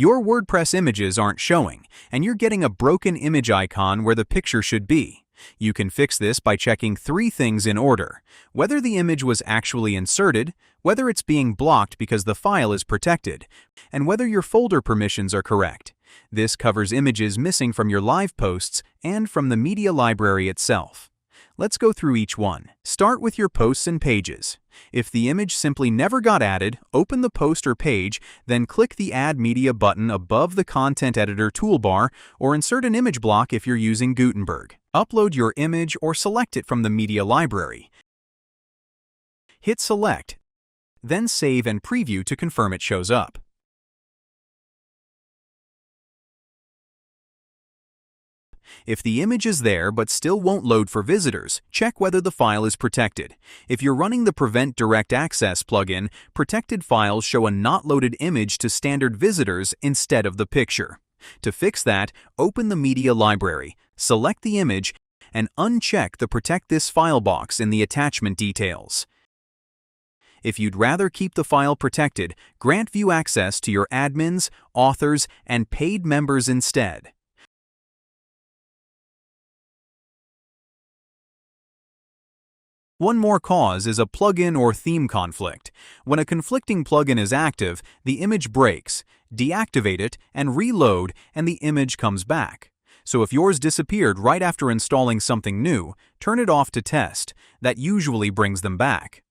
Your WordPress images aren't showing, and you're getting a broken image icon where the picture should be. You can fix this by checking 3 things in order: whether the image was actually inserted, whether it's being blocked because the file is protected, and whether your folder permissions are correct. This covers images missing from your live posts and from the media library itself. Let's go through each one. Start with your posts and pages. If the image simply never got added, open the post or page, then click the Add Media button above the Content Editor toolbar, or insert an image block if you're using Gutenberg. Upload your image or select it from the media library. Hit Select, then save and preview to confirm it shows up. If the image is there but still won't load for visitors, check whether the file is protected. If you're running the Prevent Direct Access plugin, protected files show a not loaded image to standard visitors instead of the picture. To fix that, open the media library, select the image, and uncheck the Protect This File box in the attachment details. If you'd rather keep the file protected, grant view access to your admins, authors, and paid members instead. One more cause is a plugin or theme conflict. When a conflicting plugin is active, the image breaks. Deactivate it and reload, and the image comes back. So if yours disappeared right after installing something new, turn it off to test. That usually brings them back.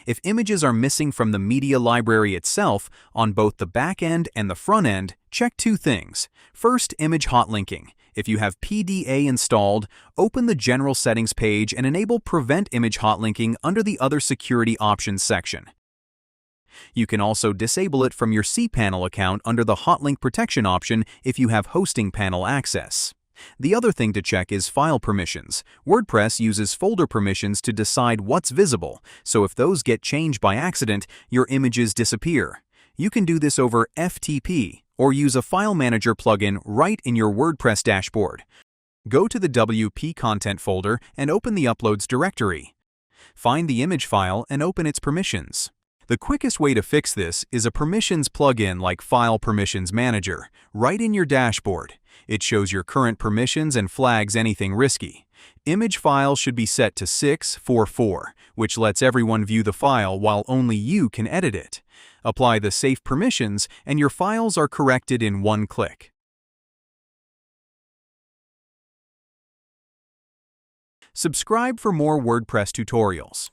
If images are missing from the media library itself, on both the back end and the front end, check 2 things. First, image hotlinking. If you have PDA installed, open the General Settings page and enable Prevent Image Hotlinking under the Other Security Options section. You can also disable it from your cPanel account under the Hotlink Protection option if you have hosting panel access. The other thing to check is file permissions. WordPress uses folder permissions to decide what's visible, so if those get changed by accident, your images disappear. You can do this over FTP, or use a file manager plugin right in your WordPress dashboard. Go to the WP content folder and open the Uploads directory. Find the image file and open its permissions. The quickest way to fix this is a permissions plugin like File Permissions Manager, right in your dashboard. It shows your current permissions and flags anything risky. Image file should be set to 644, which lets everyone view the file while only you can edit it. Apply the safe permissions, and your files are corrected in 1 click. Subscribe for more WordPress tutorials.